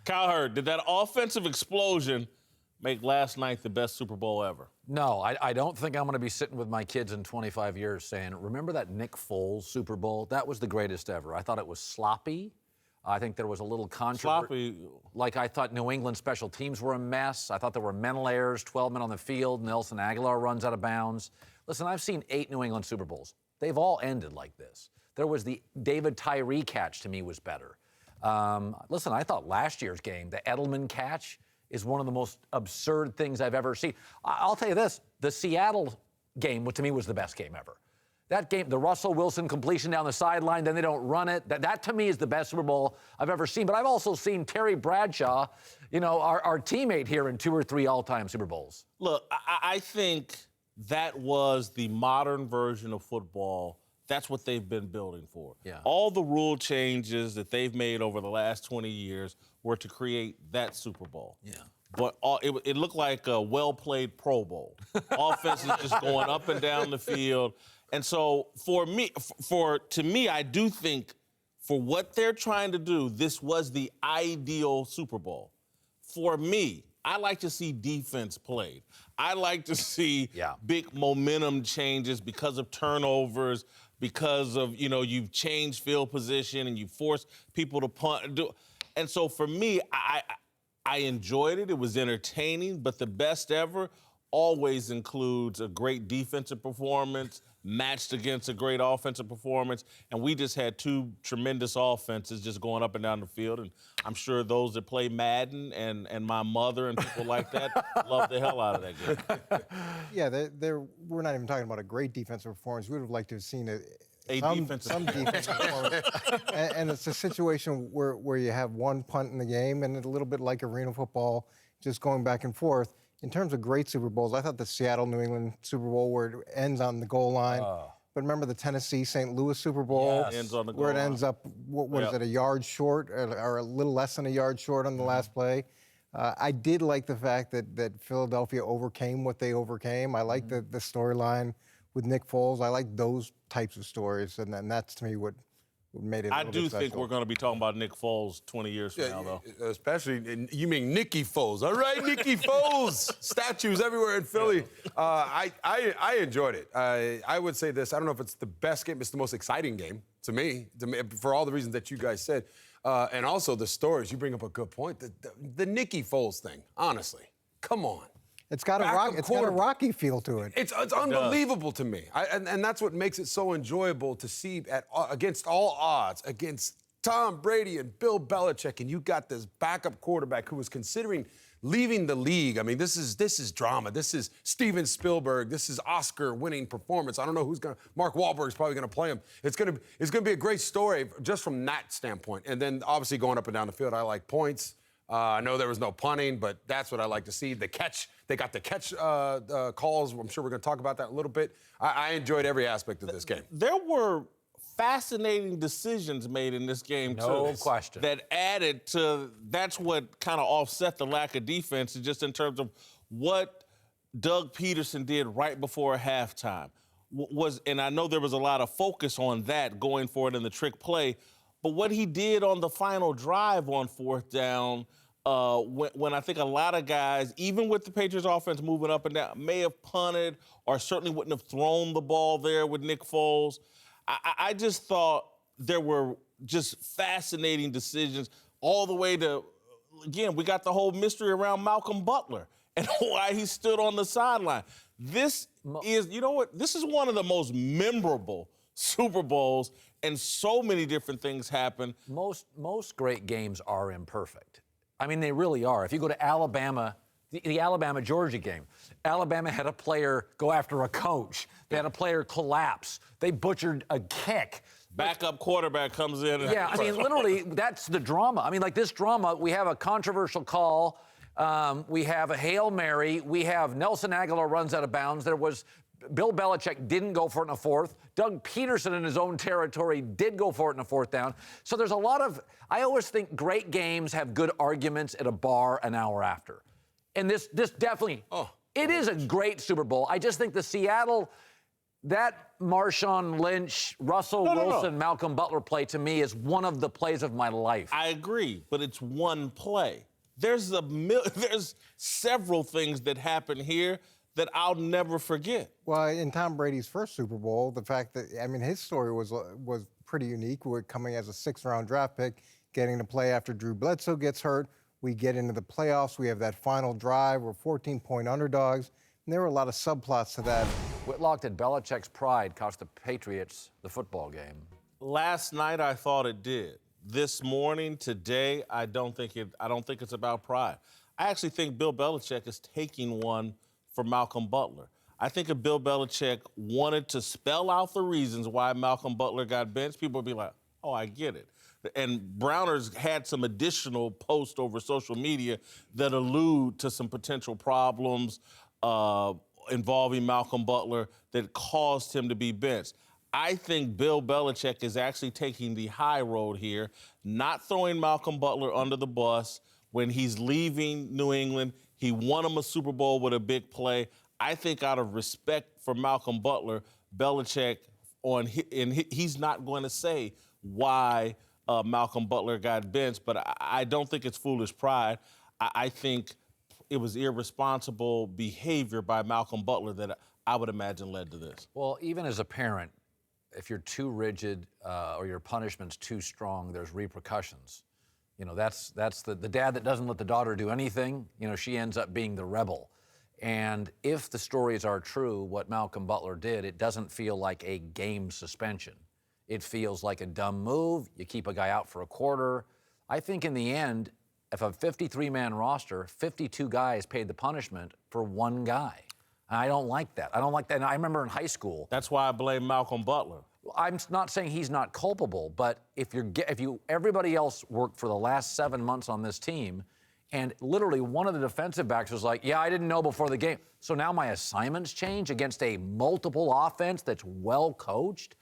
Cowherd, did that offensive explosion make last night the best Super Bowl ever? No, I don't think I'm going to be sitting with my kids in 25 years saying, remember that Nick Foles Super Bowl? That was the greatest ever. I thought it was sloppy. I think there was a little controversy. Sloppy. Like, I thought New England special teams were a mess. I thought there were mental errors, 12 men on the field. Nelson Aguilar runs out of bounds. Listen, I've seen 8 New England Super Bowls. They've all ended like this. There was the David Tyree catch, to me, was better. Listen, I thought last year's game, the Edelman catch, is one of the most absurd things I've ever seen. I'll tell you this, the Seattle game, to me, was the best game ever. That game, the Russell Wilson completion down the sideline, then they don't run it. That to me, is the best Super Bowl I've ever seen. But I've also seen Terry Bradshaw, our teammate here, in 2 or 3 all-time Super Bowls. Look, I think that was the modern version of football. That's what they've been building for. Yeah. All the rule changes that they've made over the last 20 years were to create that Super Bowl. Yeah. But it looked like a well-played Pro Bowl. Offense is just going up and down the field. And so to me, I do think for what they're trying to do, this was the ideal Super Bowl. For me, I like to see defense played. I like to see big momentum changes because of turnovers, because of, you've changed field position and you force people to punt. And so for me, I enjoyed it. It was entertaining, but the best ever always includes a great defensive performance matched against a great offensive performance. And we just had 2 tremendous offenses just going up and down the field. And I'm sure those that play Madden and my mother and people like that love the hell out of that game. Yeah, we're not even talking about a great defensive performance. We would have liked to have seen some defensive performance. And it's a situation where you have 1 punt in the game and a little bit like arena football, just going back and forth. In terms of great Super Bowls, I thought the Seattle-New England Super Bowl where it ends on the goal line. But remember the Tennessee-St. Louis Super Bowl? Yes. Ends on the goal where it line. ends up, what is it, a yard short or a little less than a yard short on the last play? I did like the fact that Philadelphia overcame what they overcame. I like the storyline with Nick Foles. I like those types of stories, and that's, to me, what made it a little bit special. I do think we're going to be talking about Nick Foles 20 years from now, though. Especially, you mean Nicky Foles. All right, Nicky Foles. Statues everywhere in Philly. I enjoyed it. I would say this. I don't know if it's the best game. It's the most exciting game to me for all the reasons that you guys said. And also the stories. You bring up a good point. The Nicky Foles thing, honestly. Come on. It's got a Rocky feel to it. It's unbelievable to me. And that's what makes it so enjoyable to see against all odds, against Tom Brady and Bill Belichick, and you got this backup quarterback who was considering leaving the league. I mean, this is drama. This is Steven Spielberg. This is Oscar-winning performance. I don't know who's going to... Mark Wahlberg's probably going to play him. It's going to be a great story just from that standpoint. And then, obviously, going up and down the field, I like points. I know there was no punting, but that's what I like to see. The catch, they got the catch calls. I'm sure we're going to talk about that a little bit. I enjoyed every aspect of this game. There were fascinating decisions made in this game, too. No question. That added to, that's what kind of offset the lack of defense, just in terms of what Doug Peterson did right before halftime. And I know there was a lot of focus on that going forward in the trick play, but what he did on the final drive on 4th down, when I think a lot of guys, even with the Patriots offense moving up and down, may have punted or certainly wouldn't have thrown the ball there with Nick Foles. I just thought there were just fascinating decisions all the way to, again, we got the whole mystery around Malcom Butler and why he stood on the sideline. This is, you know what, this is one of the most memorable Super Bowls, and so many different things happen. Most great games are imperfect. I mean, they really are. If you go to Alabama, the Alabama-Georgia game, Alabama had a player go after a coach. They had a player collapse. They butchered a kick. Backup quarterback comes in. Yeah, I mean, literally, that's the drama. I mean, like this drama, we have a controversial call. We have a Hail Mary. We have Nelson Aguilar runs out of bounds. Bill Belichick didn't go for it in the 4th. Doug Peterson in his own territory did go for it in the 4th down. So there's a lot of, I always think great games have good arguments at a bar an hour after. And this definitely, it is a great Super Bowl. I just think the Seattle That Marshawn Lynch, Russell Wilson, Malcolm Butler play to me is one of the plays of my life. I agree, but it's one play. There's several things that happen here that I'll never forget. Well, in Tom Brady's first Super Bowl, the fact that, I mean, his story was pretty unique. We're coming as a 6th-round draft pick, getting to play after Drew Bledsoe gets hurt. We get into the playoffs. We have that final drive. We're 14-point underdogs. And there were a lot of subplots to that. Whitlock, did Belichick's pride cost the Patriots the football game? Last night, I thought it did. This morning, today, I don't think it's about pride. I actually think Bill Belichick is taking one for Malcolm Butler. I think if Bill Belichick wanted to spell out the reasons why Malcolm Butler got benched, people would be like, oh, I get it. And Browner's had some additional posts over social media that allude to some potential problems involving Malcolm Butler that caused him to be benched. I think Bill Belichick is actually taking the high road here, not throwing Malcolm Butler under the bus when he's leaving New England. He won him a Super Bowl with a big play. I think out of respect for Malcolm Butler, Belichick, he's not going to say why Malcolm Butler got benched, but I don't think it's foolish pride. I think it was irresponsible behavior by Malcolm Butler that I would imagine led to this. Well, even as a parent, if you're too rigid or your punishment's too strong, there's repercussions. You know, that's the dad that doesn't let the daughter do anything. You know, she ends up being the rebel. And if the stories are true, what Malcolm Butler did, it doesn't feel like a game suspension. It feels like a dumb move. You keep a guy out for a quarter. I think in the end, if a 53-man roster, 52 guys paid the punishment for one guy. And I don't like that. I don't like that. And I remember in high school. That's why I blame Malcolm Butler. I'm not saying he's not culpable, but if everybody else worked for the last 7 months on this team, and literally one of the defensive backs was like, yeah, I didn't know before the game. So now my assignments change against a multiple offense that's well coached.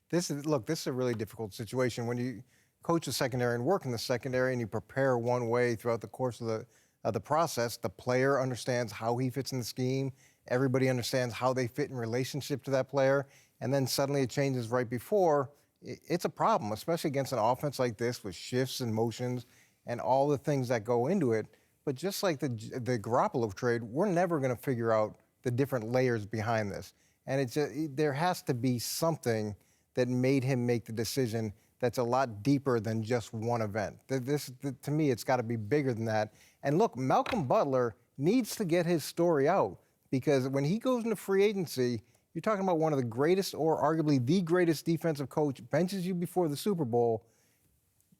This is a really difficult situation when you coach the secondary and work in the secondary and you prepare one way throughout the course of the process. The player understands how he fits in the scheme. Everybody understands how they fit in relationship to that player. And then suddenly it changes right before. It's a problem, especially against an offense like this with shifts and motions and all the things that go into it. But just like the Garoppolo trade, we're never going to figure out the different layers behind this. And there has to be something that made him make the decision that's a lot deeper than just one event. To me, it's got to be bigger than that. And look, Malcolm Butler needs to get his story out because when he goes into free agency, you're talking about one of the greatest or arguably the greatest defensive coach, benches you before the Super Bowl.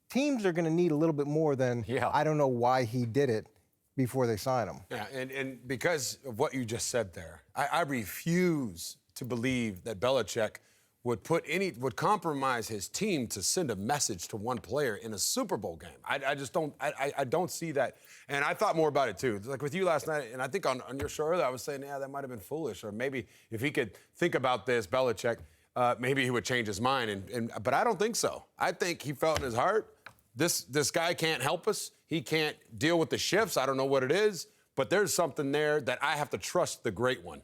Teams are going to need a little bit more than, I don't know why he did it before they sign him. Yeah, and because of what you just said there, I refuse to believe that Belichick would compromise his team to send a message to one player in a Super Bowl game. I just don't. I don't see that. And I thought more about it too. Like with you last night, and I think on your show earlier, I was saying, yeah, that might have been foolish, or maybe if he could think about this, Belichick, maybe he would change his mind. But I don't think so. I think he felt in his heart, this guy can't help us. He can't deal with the shifts. I don't know what it is. But there's something there that I have to trust the great one.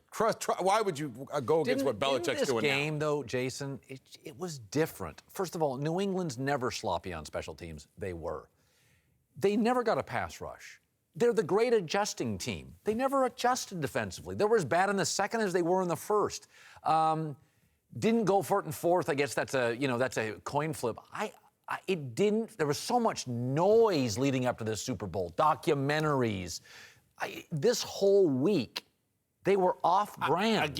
Why would you go against what Belichick's doing now? This game, though, Jason, it was different. First of all, New England's never sloppy on special teams. They were. They never got a pass rush. They're the great adjusting team. They never adjusted defensively. They were as bad in the second as they were in the first. Didn't go for it in fourth. I guess that's a coin flip. There was so much noise leading up to this Super Bowl. Documentaries. This whole week, they were off-brand.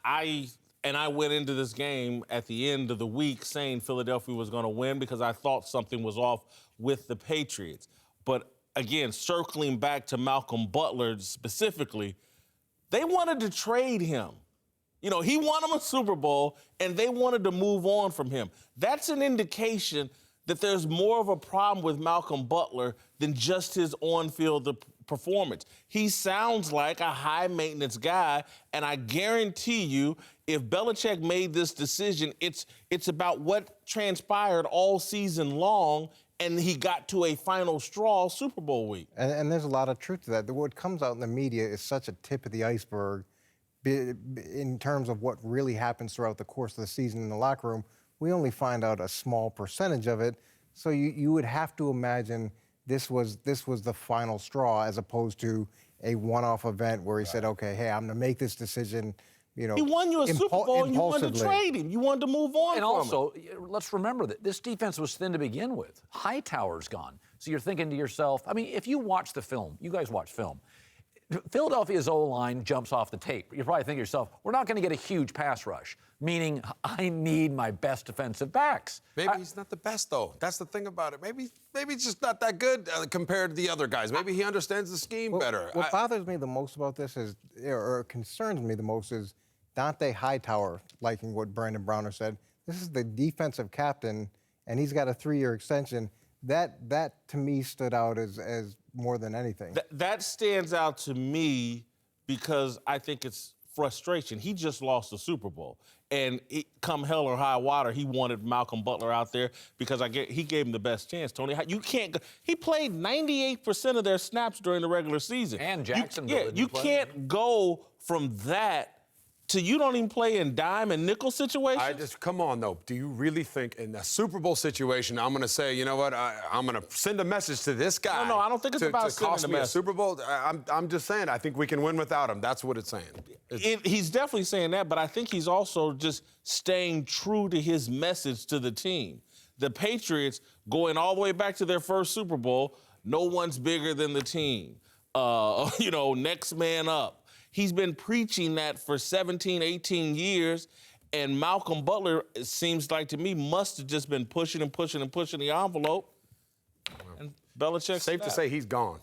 I went into this game at the end of the week saying Philadelphia was going to win because I thought something was off with the Patriots. But again, circling back to Malcolm Butler specifically, they wanted to trade him. You know, he won them a Super Bowl, and they wanted to move on from him. That's an indication that there's more of a problem with Malcolm Butler than just his on-field performance. He sounds like a high-maintenance guy, and I guarantee you, if Belichick made this decision, it's about what transpired all season long, and he got to a final straw Super Bowl week. And there's a lot of truth to that. What comes out in the media is such a tip of the iceberg in terms of what really happens throughout the course of the season in the locker room, we only find out a small percentage of it. So you would have to imagine this was the final straw, as opposed to a one-off event where he said, "Okay, hey, I'm going to make this decision." You know, he won you a Super Bowl and you wanted to impulsively. trade him. You wanted to move on. And from also, him. let's remember that this defense was thin to begin with. Hightower's gone. So you're thinking to yourself, I mean, if you watch the film, you guys watch film, Philadelphia's O-line jumps off the tape. You're probably thinking to yourself, we're not going to get a huge pass rush, meaning I need my best defensive backs. Maybe he's not the best, though. That's the thing about it. Maybe he's just not that good compared to the other guys. Maybe he understands the scheme better. What bothers me the most about this is, or concerns me the most, is Dante Hightower liking what Brandon Browner said. This is the defensive captain, and he's got a 3-year extension. That to me stood out as more than anything. That stands out to me because I think it's frustration. He just lost the Super Bowl. And come hell or high water, he wanted Malcom Butler out there because he gave him the best chance, Tony. You can't. He played 98% of their snaps during the regular season. And Jacksonville. You can't go from that to you don't even play in dime and nickel situations. Come on, though. Do you really think in a Super Bowl situation, I'm going to say, you know what, I'm going to send a message to this guy? No, I don't think it's about to sending cost a me message. a Super Bowl. I'm just saying, I think we can win without him. That's what it's saying. He's definitely saying that, but I think he's also just staying true to his message to the team. The Patriots, going all the way back to their first Super Bowl, no one's bigger than the team. Next man up. He's been preaching that for 17, 18 years, and Malcom Butler, it seems like to me, must have just been pushing and pushing and pushing the envelope. And Belichick Safe to say he's gone.